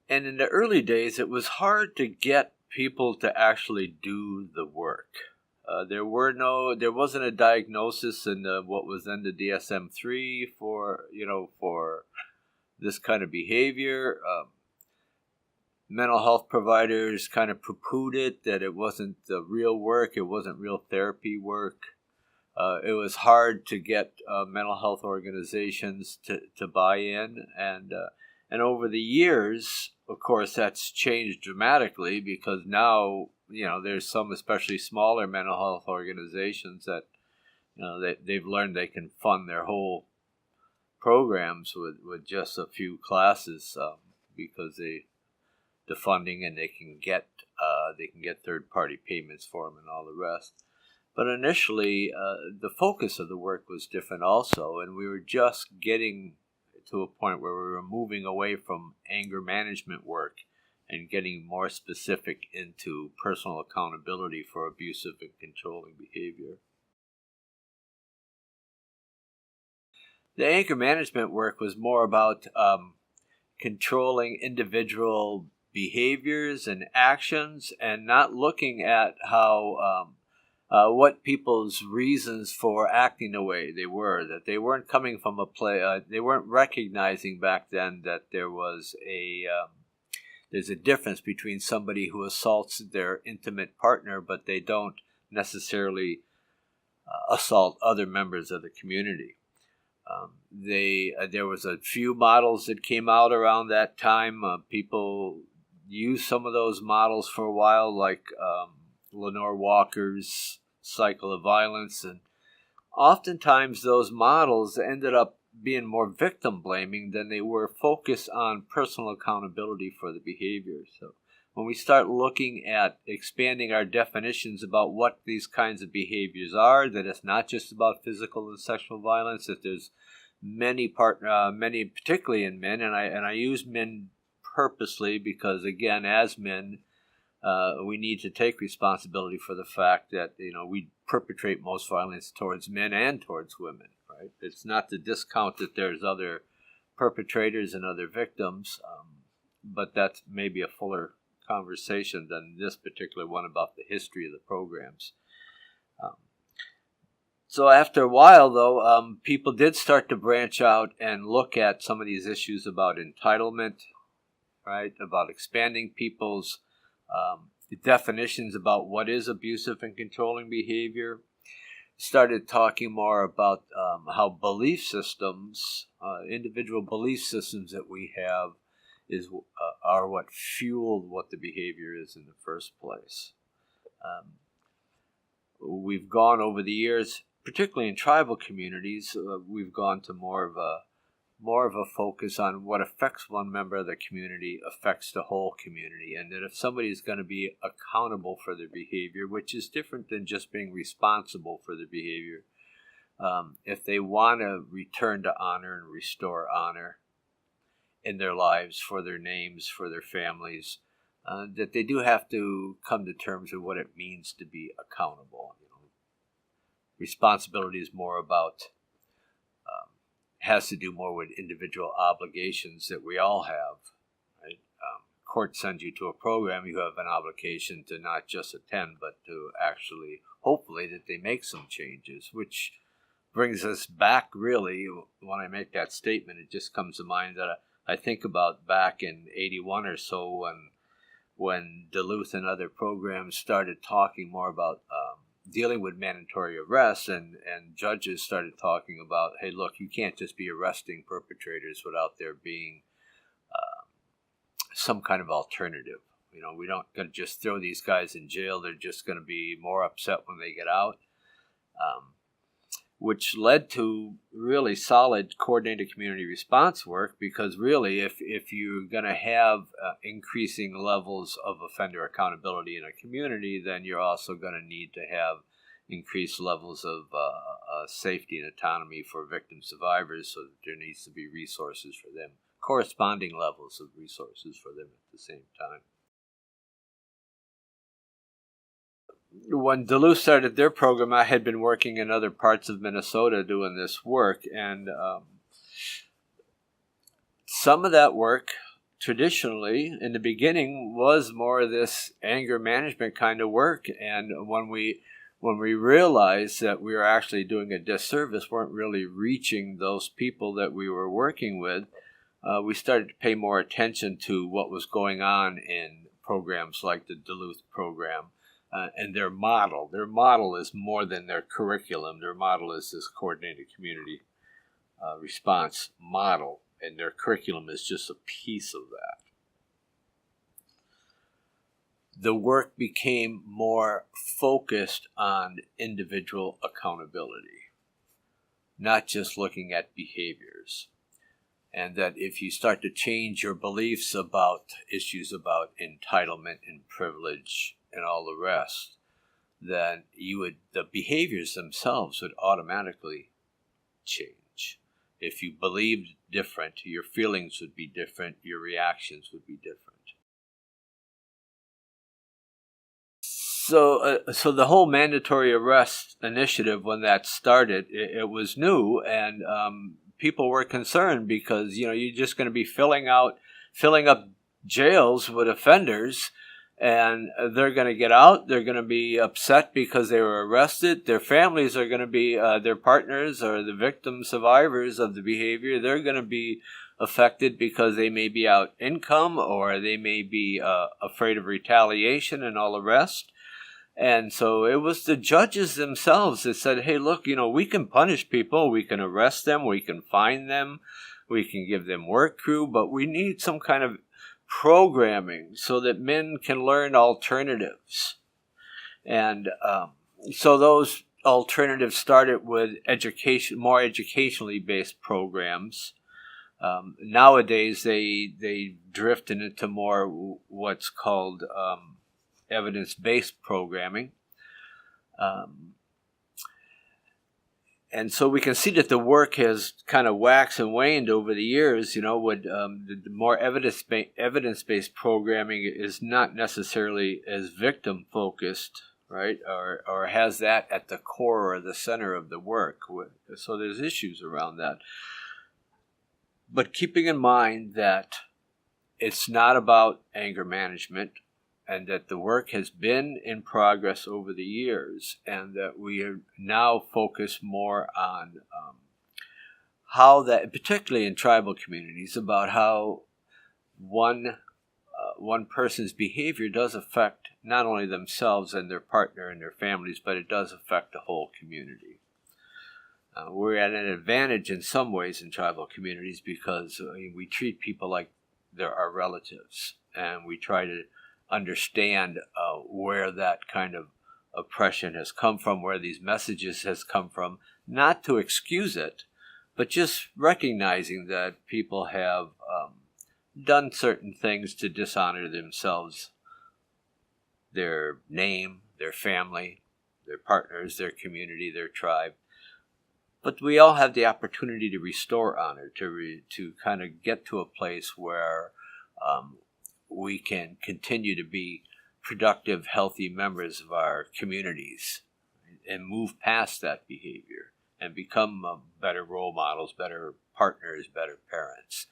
And in the early days, it was hard to get people to actually do the work. There wasn't a diagnosis in what was then the DSM-3 for this kind of behavior. Mental health providers kind of poo-pooed it, that it wasn't the real work, it wasn't real therapy work. It was hard to get mental health organizations to buy in, and over the years, of course, that's changed dramatically, because now there's some, especially smaller mental health organizations, that they've learned they can fund their whole programs with just a few classes, because the funding, and they can get third party payments for them and all the rest. But initially, the focus of the work was different also, and we were just getting to a point where we were moving away from anger management work and getting more specific into personal accountability for abusive and controlling behavior. The anger management work was more about controlling individual behaviors and actions, and not looking at how what people's reasons for acting the way they were, that they weren't coming from a they weren't recognizing back then that there's a difference between somebody who assaults their intimate partner, but they don't necessarily assault other members of the community. There was a few models that came out around that time. People used some of those models for a while, like Lenore Walker's Cycle of Violence, and oftentimes those models ended up being more victim blaming than they were focused on personal accountability for the behavior. So when we start looking at expanding our definitions about what these kinds of behaviors are, that it's not just about physical and sexual violence, that there's many, particularly in men, and I use men purposely because, again, as men, we need to take responsibility for the fact that we perpetrate most violence towards men and towards women. Right? It's not to discount that there's other perpetrators and other victims, but that's maybe a fuller conversation than this particular one about the history of the programs. So after a while, though, people did start to branch out and look at some of these issues about entitlement, right? About expanding people's definitions about what is abusive and controlling behavior. Started talking more about how belief systems, individual belief systems that we have, are what fueled what the behavior is in the first place. We've gone over the years, particularly in tribal communities, we've gone to more of a focus on what affects one member of the community affects the whole community, and that if somebody is going to be accountable for their behavior, which is different than just being responsible for their behavior, if they want to return to honor and restore honor in their lives, for their names, for their families, that they do have to come to terms with what it means to be accountable. Responsibility is more about has to do more with individual obligations that we all have. Right? Court sends you to a program, you have an obligation to not just attend, but to actually, hopefully, that they make some changes, which brings us back, really, when I make that statement, it just comes to mind that I think about back in 81 or so, when Duluth and other programs started talking more about dealing with mandatory arrests, and judges started talking about, hey, look, you can't just be arresting perpetrators without there being some kind of alternative. We don't going to just throw these guys in jail. They're just going to be more upset when they get out, which led to really solid coordinated community response work, because really if you're going to have increasing levels of offender accountability in a community, then you're also going to need to have increased levels of safety and autonomy for victim survivors, so that there needs to be resources for them, corresponding levels of resources for them at the same time. When Duluth started their program, I had been working in other parts of Minnesota doing this work, and some of that work traditionally, in the beginning, was more of this anger management kind of work. And when we realized that we were actually doing a disservice, weren't really reaching those people that we were working with, we started to pay more attention to what was going on in programs like the Duluth program and their model. Their model is more than their curriculum. Their model is this coordinated community response model, and their curriculum is just a piece of that. The work became more focused on individual accountability, not just looking at behaviors. And that if you start to change your beliefs about issues about entitlement and privilege and all the rest, then the behaviors themselves would automatically change. If you believed different, your feelings would be different, your reactions would be different. So the whole mandatory arrest initiative, when that started, it was new, and people were concerned because you're just going to be filling up jails with offenders, and they're going to get out. They're going to be upset because they were arrested. Their families are going to be their partners or the victims, survivors of the behavior. They're going to be affected because they may be out income, or they may be afraid of retaliation and all the rest. And so it was the judges themselves that said, hey, look, we can punish people. We can arrest them. We can fine them. We can give them work crew. But we need some kind of programming so that men can learn alternatives. And so those alternatives started with more educationally based programs. Nowadays, they drifted into more what's called evidence-based programming. And so we can see that the work has kind of waxed and waned over the years, with the more evidence-based programming is not necessarily as victim-focused, right, or has that at the core or the center of the work. So there's issues around that. But keeping in mind that it's not about anger management, and that the work has been in progress over the years, and that we are now focused more on how that, particularly in tribal communities, about how one person's behavior does affect not only themselves and their partner and their families, but it does affect the whole community. We're at an advantage in some ways in tribal communities because we treat people like they're our relatives, and we try to understand where that kind of oppression has come from, where these messages has come from, not to excuse it, but just recognizing that people have done certain things to dishonor themselves, their name, their family, their partners, their community, their tribe. But we all have the opportunity to restore honor, to kind of get to a place where we can continue to be productive, healthy members of our communities and move past that behavior and become better role models, better partners, better parents.